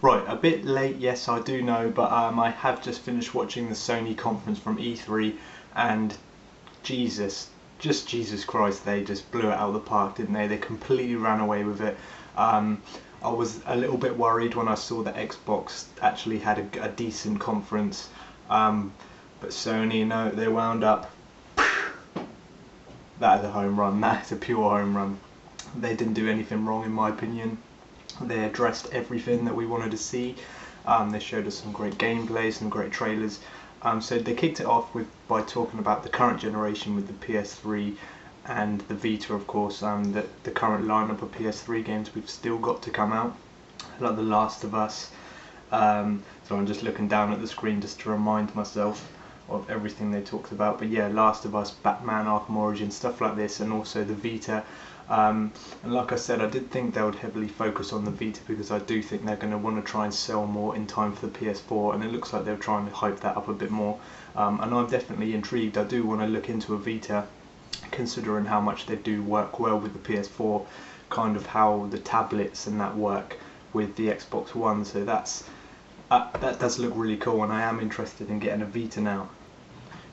Right, a bit late, yes, I do know, but I have just finished watching the Sony conference from E3, and Jesus Christ, they just blew it out of the park, didn't they? They completely ran away with it. I was a little bit worried when I saw that Xbox actually had a decent conference, but Sony, no, they wound up. That is a home run. That is a pure home run. They didn't do anything wrong, in my opinion. They addressed everything that we wanted to see. They showed us some great gameplay, some great trailers. So they kicked it off by talking about the current generation with the PS3 and the Vita, of course. The current lineup of PS3 games we've still got to come out, like The Last of Us. So I'm just looking down at the screen just to remind myself of everything they talked about. But yeah, Last of Us, Batman Arkham Origins, stuff like this, and also the Vita. And like I said, I did think they would heavily focus on the Vita because I do think they're going to want to try and sell more in time for the PS4, and it looks like they're trying to hype that up a bit more. And I'm definitely intrigued. I do want to look into a Vita, considering how much they do work well with the PS4, kind of how the tablets and that work with the Xbox One. So that does look really cool, and I am interested in getting a Vita now.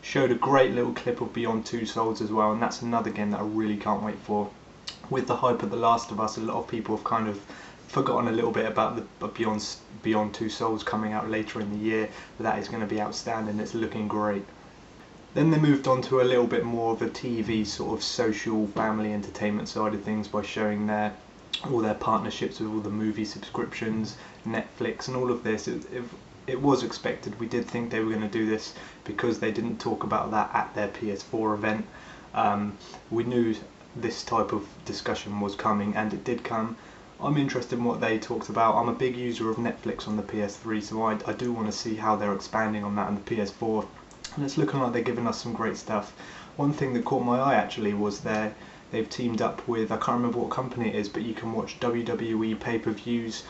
Showed a great little clip of Beyond Two Souls as well, and that's another game that I really can't wait for. With the hype of The Last of Us, a lot of people have kind of forgotten a little bit about the Beyond Two Souls coming out later in the year, but that is going to be outstanding. It's looking great. Then they moved on to a little bit more of a TV sort of social family entertainment side of things by showing all their partnerships with all the movie subscriptions, Netflix, and all of this. It was expected. We did think they were going to do this because they didn't talk about that at their PS4 event. We knew this type of discussion was coming, and it did come. I'm interested in what they talked about. I'm a big user of Netflix on the PS3, so I do want to see how they're expanding on that on the PS4, and it's looking like they're giving us some great stuff. One thing that caught my eye actually was they've teamed up with, I can't remember what company it is, but you can watch WWE pay-per-views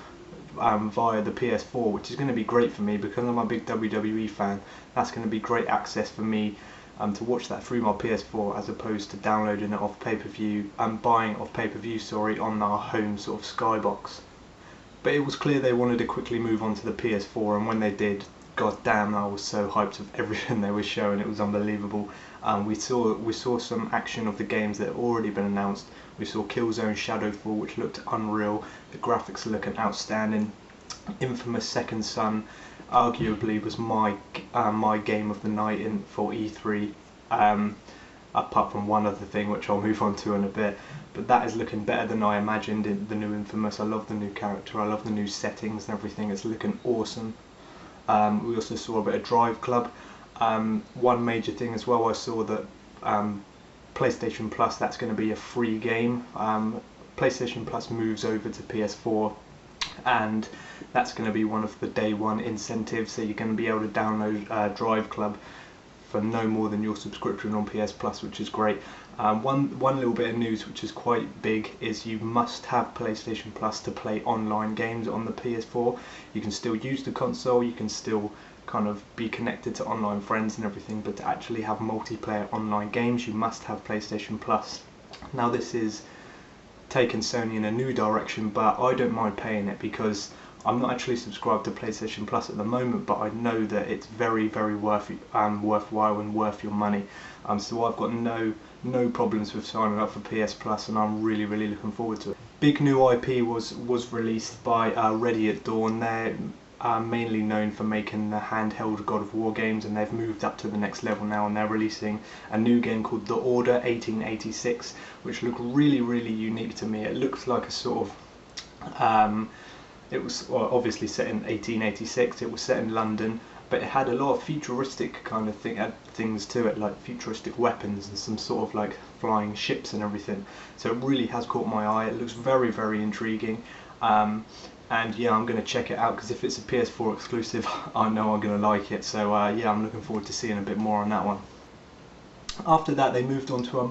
via the PS4, which is going to be great for me because I'm a big WWE fan. That's going to be great access for me to watch that through my PS4, as opposed to downloading it off pay-per-view and buying it off pay-per-view, on our home sort of skybox. But it was clear they wanted to quickly move on to the PS4, and when they did, god damn, I was so hyped of everything they were showing. It was unbelievable. We saw some action of the games that had already been announced. We saw Killzone Shadowfall, which looked unreal. The graphics are looking outstanding. Infamous Second Son arguably was my game of the night for E3, apart from one other thing which I'll move on to in a bit, but that is looking better than I imagined in the new Infamous. I love the new character, I love the new settings and everything. It's looking awesome. We also saw a bit of Drive Club. One major thing as well, I saw that PlayStation Plus, that's going to be a free game. PlayStation Plus moves over to PS4, and that's going to be one of the day one incentives, so you're going to be able to download Drive Club for no more than your subscription on PS Plus, which is great. One little bit of news which is quite big is you must have PlayStation Plus to play online games on the PS4. You can still use the console, you can still kind of be connected to online friends and everything, but to actually have multiplayer online games you must have PlayStation Plus. Now this is taken Sony in a new direction, but I don't mind paying it because I'm not actually subscribed to PlayStation Plus at the moment, but I know that it's very, very worthwhile and worth your money. So I've got no problems with signing up for PS Plus, and I'm really, really looking forward to it. Big new IP was released by Ready at Dawn. They're mainly known for making the handheld God of War games, and they've moved up to the next level now, and they're releasing a new game called The Order 1886, which looked really, really unique to me. It looks like a sort of it was obviously set in 1886, it was set in London, but it had a lot of futuristic kind of things to it, like futuristic weapons and some sort of like flying ships and everything. So it really has caught my eye. It looks very, very intriguing. And yeah, I'm going to check it out because if it's a PS4 exclusive, I know I'm going to like it. So yeah, I'm looking forward to seeing a bit more on that one. After that, they moved on to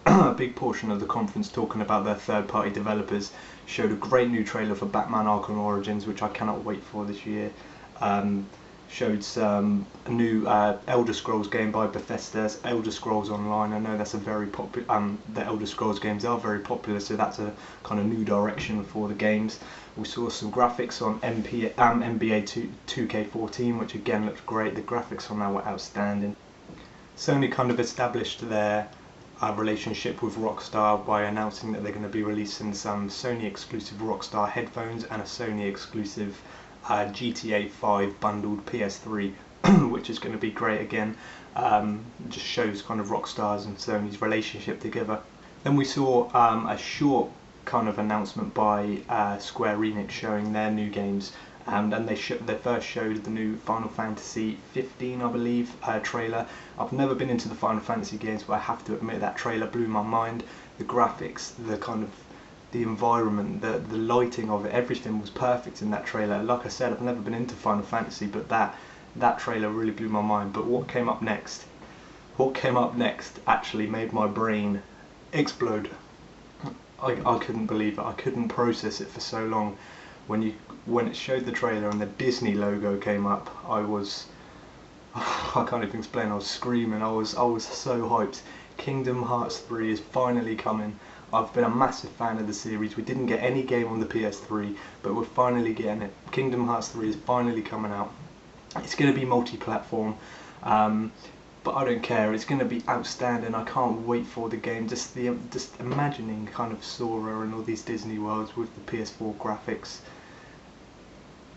a big portion of the conference talking about their third-party developers. Showed a great new trailer for Batman Arkham Origins, which I cannot wait for this year. Showed some new Elder Scrolls game by Bethesda, Elder Scrolls Online. I know that's a very popular, the Elder Scrolls games are very popular, so that's a kind of new direction for the games. We saw some graphics on NBA 2K14, which again looked great. The graphics on that were outstanding. Sony kind of established their relationship with Rockstar by announcing that they're going to be releasing some Sony exclusive Rockstar headphones and a Sony exclusive GTA 5 bundled PS3, which is going to be great again. Just shows kind of Rockstar's and Sony's relationship together. Then we saw a short kind of announcement by Square Enix showing their new games, and they first showed the new Final Fantasy 15, I believe, trailer. I've never been into the Final Fantasy games, but I have to admit that trailer blew my mind. The graphics, the kind of the environment, the lighting of it, everything was perfect in that trailer. Like I said, I've never been into Final Fantasy, but that trailer really blew my mind. But what came up next actually made my brain explode. I couldn't believe it. I couldn't process it for so long. When it showed the trailer and the Disney logo came up, I can't even explain. I was screaming. I was so hyped. Kingdom Hearts 3 is finally coming. I've been a massive fan of the series. We didn't get any game on the PS3, but we're finally getting it. Kingdom Hearts 3 is finally coming out. It's going to be multi-platform. But I don't care. It's going to be outstanding. I can't wait for the game. Just imagining kind of Sora and all these Disney worlds with the PS4 graphics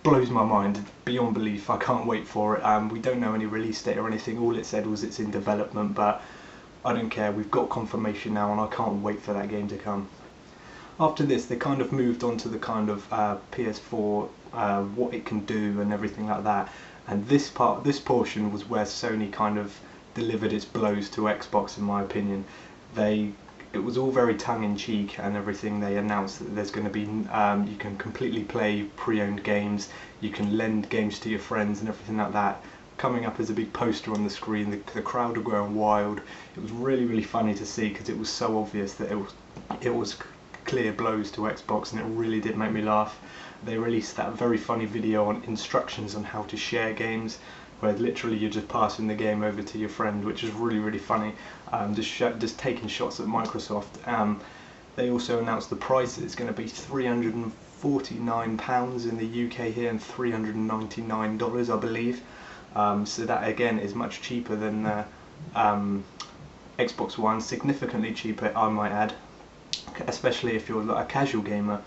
blows my mind beyond belief. I can't wait for it. We don't know any release date or anything. All it said was it's in development, but I don't care. We've got confirmation now, and I can't wait for that game to come. After this, they kind of moved on to the kind of PS4, what it can do and everything like that. And this portion was where Sony kind of delivered its blows to Xbox, in my opinion. It was all very tongue-in-cheek and everything. They announced that there's going to be you can completely play pre-owned games, you can lend games to your friends and everything like that, coming up as a big poster on the screen. The crowd were going wild. It was really funny to see, because it was so obvious that it was clear blows to Xbox, and it really did make me laugh. They released that very funny video on instructions on how to share games, where literally you're just passing the game over to your friend, which is really funny. Just taking shots at Microsoft. They also announced the price. It's going to be £349 in the UK here, and $399 I believe. So that again is much cheaper than Xbox One, significantly cheaper I might add, especially if you're a casual gamer.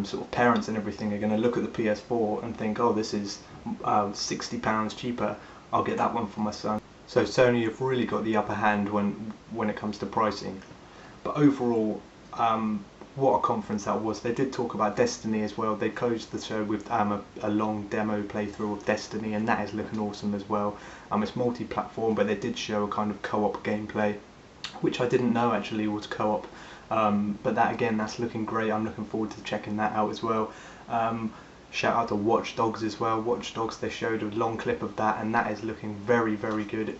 Sort of parents and everything are going to look at the PS4 and think, oh, this is £60 cheaper, I'll get that one for my son. So Sony have really got the upper hand when it comes to pricing. But overall, what a conference that was. They did talk about Destiny as well. They closed the show with a long demo playthrough of Destiny, and that is looking awesome as well. It's multi-platform, but they did show a kind of co-op gameplay, which I didn't know actually was co-op. But that again, that's looking great. I'm looking forward to checking that out as well. Shout out to Watch Dogs as well. Watch Dogs, they showed a long clip of that, and that is looking very good.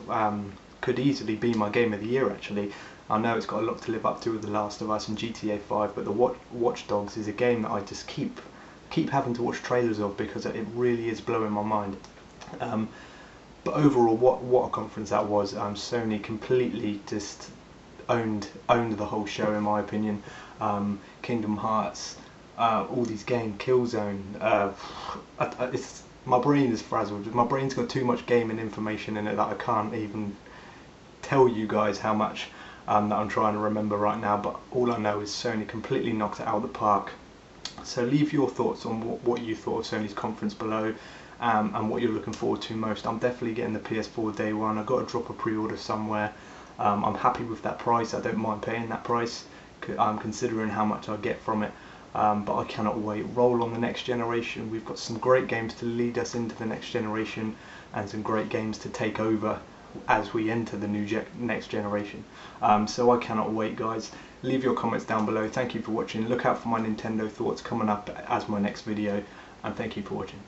Could easily be my game of the year actually. I know it's got a lot to live up to with The Last of Us and GTA 5, but the Watch Dogs is a game that I just keep having to watch trailers of, because it really is blowing my mind. But overall, what a conference that was. Sony completely just owned the whole show, in my opinion. Kingdom Hearts, all these games, Killzone. My brain is frazzled. My brain's got too much gaming information in it that I can't even tell you guys how much that I'm trying to remember right now. But all I know is Sony completely knocked it out of the park. So leave your thoughts on what you thought of Sony's conference below, and what you're looking forward to most. I'm definitely getting the PS4 day one. I've got to drop a pre-order somewhere. I'm happy with that price. I don't mind paying that price, considering how much I get from it. But I cannot wait. Roll on the next generation. We've got some great games to lead us into the next generation, and some great games to take over as we enter the next generation. So I cannot wait, guys. Leave your comments down below. Thank you for watching. Look out for my Nintendo thoughts coming up as my next video, and thank you for watching.